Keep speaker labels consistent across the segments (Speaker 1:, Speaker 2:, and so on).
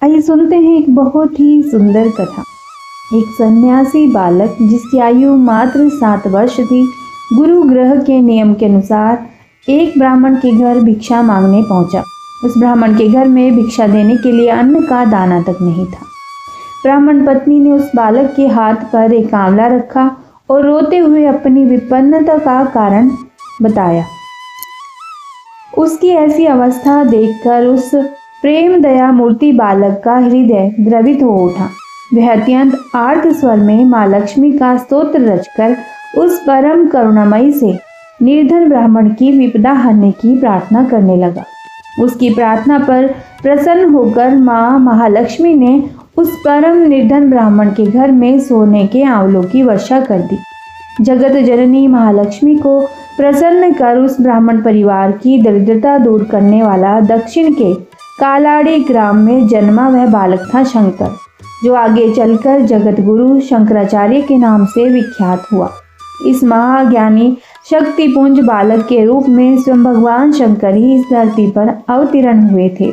Speaker 1: आइए सुनते हैं एक बहुत ही सुंदर कथा। एक सन्यासी बालक जिसकी आयु मात्र 7 वर्ष थी, गुरु ग्रह के नियम के अनुसार एक ब्राह्मण के घर भिक्षा मांगने पहुंचा। उस ब्राह्मण के घर में भिक्षा देने के लिए अन्न का दाना तक नहीं था। ब्राह्मण पत्नी ने उस बालक के हाथ पर एक आंवला रखा और रोते हुए अपनी विपन्नता का कारण बताया। उसकी ऐसी अवस्था देखकर उस प्रेम दया मूर्ति बालक का हृदय द्रवित हो उठा। वह अत्यंत आर्त स्वर में माँ लक्ष्मी का स्तोत्र रचकर उस परम करुणामयी से निर्धन ब्राह्मण की विपदा हरने की प्रार्थना करने लगा। उसकी प्रार्थना पर प्रसन्न होकर माँ महालक्ष्मी ने उस परम निर्धन ब्राह्मण के घर में सोने के आंवलों की वर्षा कर दी। जगत जननी महालक्ष्मी को प्रसन्न कर उस ब्राह्मण परिवार की दरिद्रता दूर करने वाला दक्षिण के कालाड़ी ग्राम में जन्मा वह बालक था शंकर, जो आगे चलकर जगत गुरु शंकराचार्य के नाम से विख्यात हुआ। इस महाज्ञानी शक्तिपुंज बालक के रूप में स्वयं भगवान शंकर ही इस धरती पर अवतीर्ण हुए थे।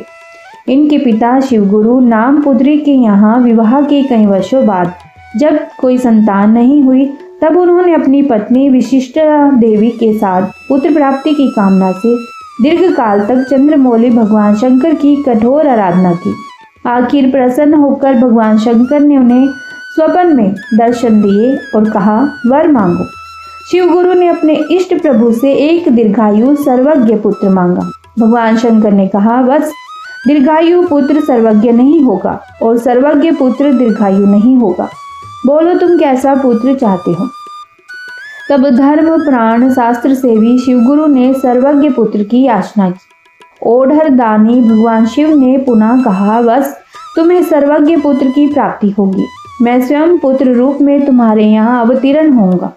Speaker 1: इनके पिता शिवगुरु नामपुद्री के यहाँ विवाह के कई वर्षों बाद जब कोई संतान नहीं हुई, तब उन्होंने अपनी पत्नी विशिष्टा देवी के साथ पुत्र प्राप्ति की कामना से दीर्घ काल तक चंद्रमौली भगवान शंकर की कठोर आराधना की। आखिर प्रसन्न होकर भगवान शंकर ने उन्हें स्वप्न में दर्शन दिए और कहा, वर मांगो। शिवगुरु ने अपने इष्ट प्रभु से एक दीर्घायु सर्वज्ञ पुत्र मांगा। भगवान शंकर ने कहा, बस दीर्घायु पुत्र सर्वज्ञ नहीं होगा और सर्वज्ञ पुत्र दीर्घायु नहीं होगा। बोलो तुम कैसा पुत्र चाहते हो। तब धर्म प्राण शास्त्र सेवी शिवगुरु ने सर्वज्ञ पुत्र की याचना की। ओढ़र दानी भगवान शिव ने पुनः कहा, बस तुम्हें सर्वज्ञ पुत्र की प्राप्ति होगी। मैं स्वयं पुत्र रूप में तुम्हारे यहाँ अवतीर्ण होऊंगा।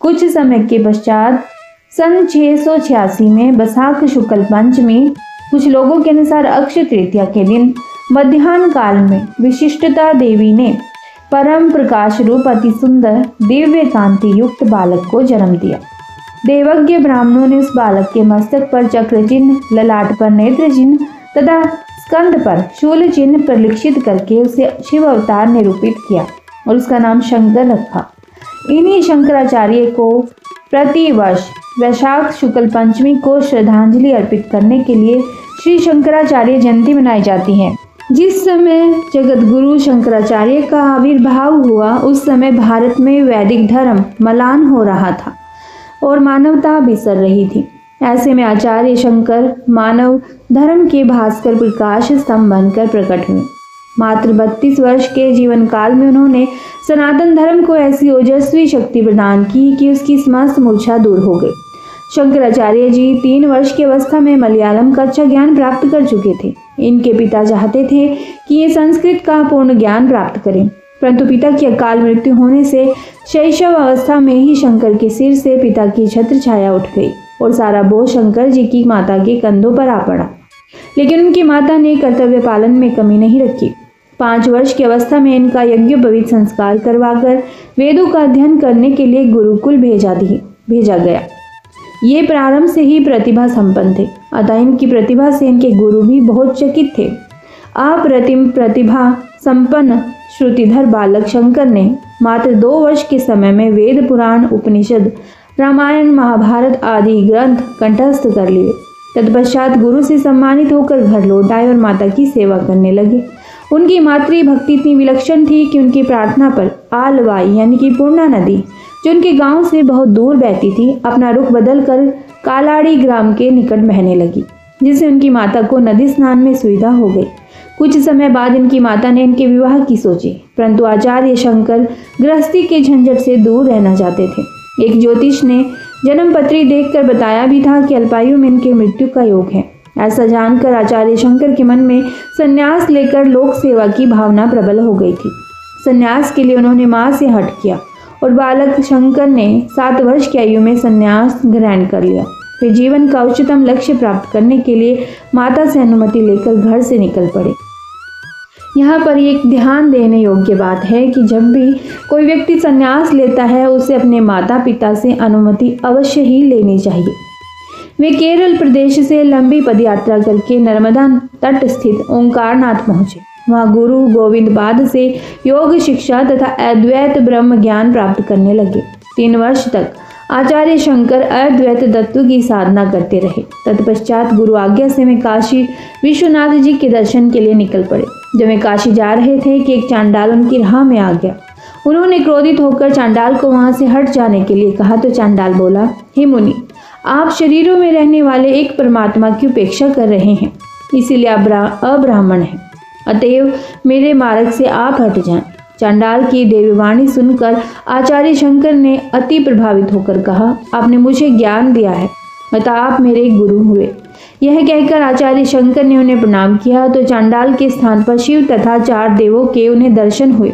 Speaker 1: कुछ समय के पश्चात सन 686 में बैसाख शुक्ल पंचमी, कुछ लोगों के अनुसार अक्षय तृतीया के दिन मध्याह्न काल में विशिष्टता देवी ने परम प्रकाश रूप अति सुंदर दिव्य कांति युक्त बालक को जन्म दिया। देवज्ञ ब्राह्मणों ने उस बालक के मस्तक पर चक्र चिन्ह, ललाट पर नेत्र चिन्ह तथा स्कंद पर शूल चिन्ह प्रलिखित करके उसे शिव अवतार निरूपित किया और उसका नाम शंकर रखा। इन्हीं शंकराचार्य को प्रतिवर्ष वैशाख शुक्ल पंचमी को श्रद्धांजलि अर्पित करने के लिए श्री शंकराचार्य जयंती मनाई जाती है। जिस समय जगत गुरु शंकराचार्य का आविर्भाव हुआ, उस समय भारत में वैदिक धर्म मलान हो रहा था और मानवता बिसर रही थी। ऐसे में आचार्य शंकर मानव धर्म के भास्कर प्रकाश स्तंभ बनकर प्रकट हुए। मात्र 32 वर्ष के जीवन काल में उन्होंने सनातन धर्म को ऐसी ओजस्वी शक्ति प्रदान की कि उसकी समस्त मूर्छा दूर हो गई। शंकराचार्य जी 3 वर्ष की अवस्था में मलयालम का अच्छा ज्ञान प्राप्त कर चुके थे। इनके पिता चाहते थे कि ये संस्कृत का पूर्ण ज्ञान प्राप्त करें, परंतु पिता की अकाल मृत्यु होने से शैशव अवस्था में ही शंकर के सिर से पिता की छत्र छाया उठ गई और सारा बोझ शंकर जी की माता के कंधों पर आ पड़ा। लेकिन उनकी माता ने कर्तव्य पालन में कमी नहीं रखी। 5 वर्ष की अवस्था में इनका यज्ञोपवीत संस्कार करवाकर वेदों का अध्ययन करने के लिए गुरुकुल भेजा गया। ये प्रारंभ से ही प्रतिभा संपन्न थे, अतः इनकी प्रतिभा से इनके गुरु भी बहुत चकित थे। अप्रतिम प्रतिभा संपन्न श्रुतिधर बालक शंकर ने मात्र 2 वर्ष के समय में वेद पुराण उपनिषद रामायण महाभारत आदि ग्रंथ कंठस्थ कर लिए। तत्पश्चात गुरु से सम्मानित होकर घर लौट आए और माता की सेवा करने लगे। उनकी मातृ भक्ति इतनी विलक्षण थी कि उनकी प्रार्थना पर आलवाई यानी कि पूर्णा नदी, जो उनके गांव से बहुत दूर बहती थी, अपना रुख बदलकर कालाड़ी ग्राम के निकट बहने लगी, जिससे उनकी माता को नदी स्नान में सुविधा हो गई। कुछ समय बाद इनकी माता ने इनके विवाह की सोची, परंतु आचार्य शंकर गृहस्थी के झंझट से दूर रहना चाहते थे। एक ज्योतिष ने जन्म पत्री देखकर बताया भी था कि अल्पायु में इनके मृत्यु का योग है। ऐसा जानकर आचार्य शंकर के मन में संन्यास लेकर लोक सेवा की भावना प्रबल हो गई थी। संन्यास के लिए उन्होंने मां से हट किया और बालक शंकर ने 7 वर्ष की आयु में संन्यास ग्रहण कर लिया। वे जीवन का उच्चतम लक्ष्य प्राप्त करने के लिए माता से अनुमति लेकर घर से निकल पड़े। यहाँ पर एक ध्यान देने योग्य बात है कि जब भी कोई व्यक्ति संन्यास लेता है, उसे अपने माता पिता से अनुमति अवश्य ही लेनी चाहिए। वे केरल प्रदेश से लंबी पदयात्रा करके नर्मदा तट स्थित ओंकारनाथ पहुंचे। वहाँ गुरु गोविंद पाद से योग शिक्षा तथा अद्वैत ब्रह्म ज्ञान प्राप्त करने लगे। 3 वर्ष तक आचार्य शंकर अद्वैत तत्व की साधना करते रहे। तत्पश्चात गुरु आज्ञा से वे काशी विश्वनाथ जी के दर्शन के लिए निकल पड़े। जब वे काशी जा रहे थे कि एक चांडाल उनकी राह में आ गया। उन्होंने क्रोधित होकर चांडाल को वहां से हट जाने के लिए कहा तो चांडाल बोला, हे मुनि, आप शरीरों में रहने वाले एक परमात्मा की उपेक्षा कर रहे हैं, इसीलिए आप अब्राह्मण हैं। अतएव मेरे मार्ग से आप हट जाएं। चांडाल की देवीवाणी सुनकर आचार्य शंकर ने अति प्रभावित होकर कहा, आपने मुझे ज्ञान दिया है, अतः आप मेरे गुरु हुए। यह कहकर आचार्य शंकर ने उन्हें प्रणाम किया तो चांडाल के स्थान पर शिव तथा 4 देवों के उन्हें दर्शन हुए।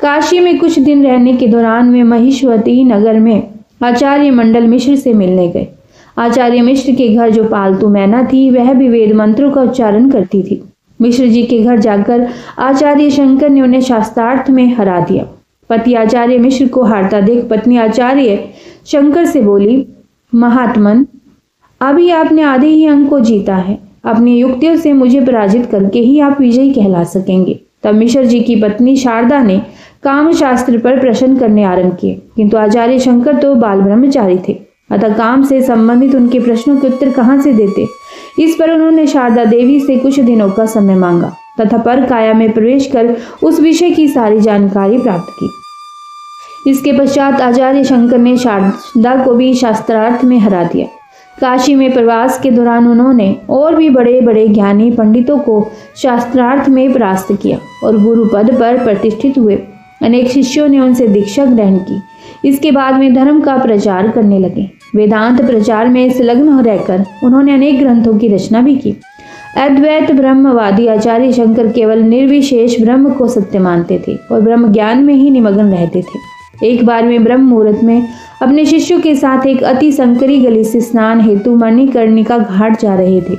Speaker 1: काशी में कुछ दिन रहने के दौरान वे महिष्मती नगर में आचार्य मंडल मिश्र से मिलने गए। आचार्य मिश्र के घर जो पालतू मैना थी वह भी वेद मंत्रों का उच्चारण करती थी। मिश्र जी के घर जाकर आचार्य शंकर ने उन्हें शास्त्रार्थ में हरा दिया। पति आचार्य मिश्र को हारता देख पत्नी आचार्य शंकर से बोली, महात्मन, अभी आपने आधे ही अंक को जीता है, अपनी युक्तियों से मुझे पराजित करके ही आप विजयी कहला सकेंगे। तब मिश्र जी की पत्नी शारदा ने काम शास्त्र पर प्रश्न करने आरंभ किए, किंतु आचार्य शंकर तो बाल ब्रह्मचारी थे, अतः काम से संबंधित उनके प्रश्नों के उत्तर कहाँ से देते। इस पर उन्होंने शारदा देवी से कुछ दिनों का समय मांगा तथा पर काया में प्रवेश कर उस विषय की सारी जानकारी प्राप्त की। इसके पश्चात आचार्य शंकर ने शारदा को भी शास्त्रार्थ में हरा दिया। काशी में प्रवास के दौरान उन्होंने और भी बड़े बड़े ज्ञानी पंडितों को शास्त्रार्थ में परास्त किया और गुरु पद पर प्रतिष्ठित हुए। अनेक शिष्यों ने उनसे दीक्षा ग्रहण की। इसके बाद में धर्म का प्रचार करने लगे। वेदांत प्रचार में संलग्न रहकर उन्होंने अनेक ग्रंथों की रचना भी की। अद्वैत ब्रह्मवादी आचार्य शंकर केवल निर्विशेष ब्रह्म को सत्य मानते थे और ब्रह्म ज्ञान में ही निमग्न रहते थे। एक बार में ब्रह्म मुहूर्त में अपने शिष्यों के साथ एक अति संकरी गली से स्नान हेतु मणिकर्णिका घाट जा रहे थे।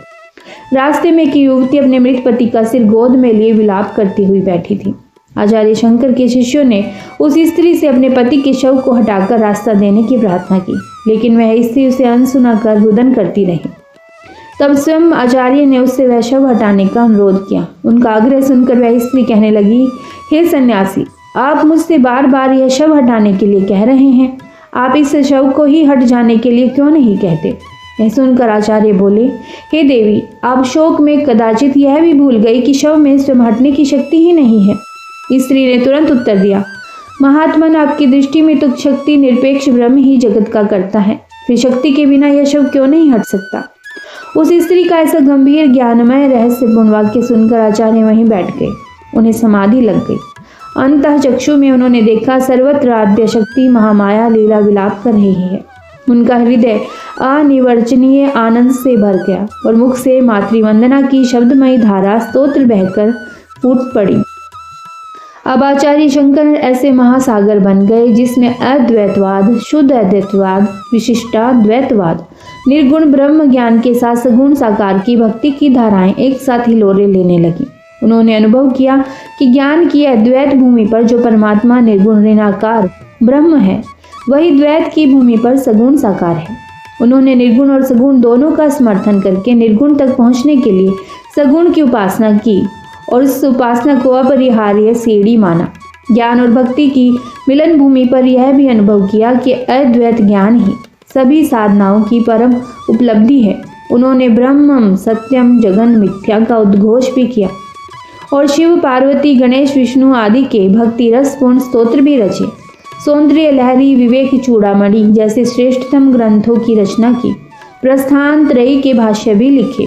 Speaker 1: रास्ते में एक युवती अपने मृत पति का सिर गोद में लिए विलाप करती हुई बैठी थी। आचार्य शंकर के शिष्यों ने उस स्त्री से अपने पति के शव को हटाकर रास्ता देने की प्रार्थना की, लेकिन वह स्त्री उसे अनसुना कर रुदन करती रही। तब स्वयं आचार्य ने उससे वह शव हटाने का अनुरोध किया। उनका आग्रह सुनकर वह स्त्री कहने लगी, हे सन्यासी, आप मुझसे बार बार यह शव हटाने के लिए कह रहे हैं, आप इस शव को ही हट जाने के लिए क्यों नहीं कहते। यह सुनकर आचार्य बोले, हे देवी, आप शोक में कदाचित यह भी भूल गई कि शव में स्वयं हटने की शक्ति ही नहीं है। स्त्री ने तुरंत उत्तर दिया, महात्मन, आपकी दृष्टि में तो शक्ति निरपेक्ष ब्रह्म ही जगत का करता है, फिर शक्ति के बिना यह शव क्यों नहीं हट सकता। उस स्त्री का ऐसा गंभीर ज्ञानमय रहस्यपूर्ण वाक्य सुनकर आचार्य वहीं बैठ गए। उन्हें समाधि लग गई। अंतः चक्षु में उन्होंने देखा सर्वत्र आद्य शक्ति महामाया लीला विलाप कर रही है। उनका हृदय अनिर्वचनीय आनंद से भर गया और मुख से मातृवंदना की शब्दमयी धारा स्तोत्र बहकर फूट पड़ी। अब आचार्य शंकर ऐसे महासागर बन गए जिसमें अद्वैतवाद, शुद्ध अद्वैतवाद, विशिष्टाद्वैतवाद, निर्गुण ब्रह्म ज्ञान के साथ सगुण साकार की भक्ति की धाराएं एक साथ हिलोरे लेने लगी। उन्होंने अनुभव किया कि ज्ञान की अद्वैत भूमि पर जो परमात्मा निर्गुण निराकार ब्रह्म है, वही द्वैत की भूमि पर सगुण साकार है। उन्होंने निर्गुण और सगुण दोनों का समर्थन करके निर्गुण तक पहुंचने के लिए सगुण की उपासना की और उस उपासना को अपरिहार्य सीढ़ी माना। ज्ञान और भक्ति की मिलन भूमि पर यह भी अनुभव किया कि अद्वैत ज्ञान ही सभी साधनाओं की परम उपलब्धि है। उन्होंने ब्रह्मम सत्यम जगन मिथ्या का उद्घोष भी किया और शिव, पार्वती, गणेश, विष्णु आदि के भक्ति रसपूर्ण स्तोत्र भी रचे। सौंदर्य लहरी, विवेक चूड़ामणि जैसे श्रेष्ठतम ग्रंथों की रचना की। प्रस्थान त्रयी के भाष्य भी लिखे।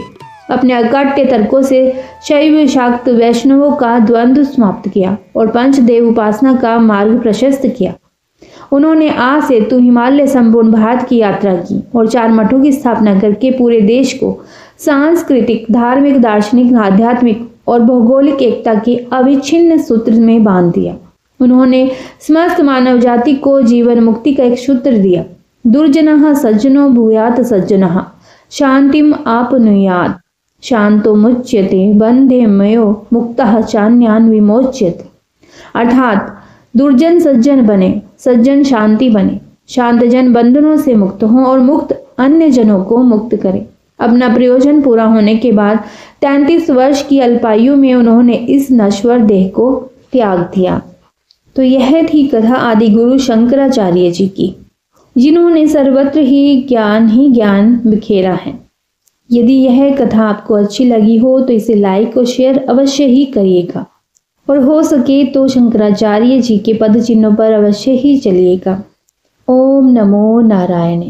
Speaker 1: अपने अकाट्य तर्कों से शैव, शाक्त, वैष्णवों का द्वंद्व समाप्त किया और पंचदेव उपासना का मार्ग प्रशस्त किया। उन्होंने आ सेतु हिमालय संपूर्ण भारत की यात्रा की और 4 मठों की स्थापना करके पूरे देश को सांस्कृतिक, धार्मिक, दार्शनिक, आध्यात्मिक और भौगोलिक एकता के अविच्छिन्न सूत्र में बांध दिया। उन्होंने समस्त मानव जाति को जीवन मुक्ति का एक सूत्र दिया। दुर्जनः सज्जनो भूयात सज्जनः शांतिम आपनुयात शांतो मुच्यते बंधे मयो मुक्तः चान्यान विमोच्यते। अर्थात दुर्जन सज्जन बने, सज्जन शांति बने, शांत जन बंधनों से मुक्त हों और मुक्त अन्य जनों को मुक्त करें। अपना प्रयोजन पूरा होने के बाद 33 वर्ष की अल्पायु में उन्होंने इस नश्वर देह को त्याग दिया। तो यह थी कथा आदि गुरु शंकराचार्य जी की, जिन्होंने सर्वत्र ही ज्ञान बिखेरा है। यदि यह कथा आपको अच्छी लगी हो तो इसे लाइक और शेयर अवश्य ही करिएगा, और हो सके तो शंकराचार्य जी के पद चिन्हों पर अवश्य ही चलिएगा। ओम नमो नारायण।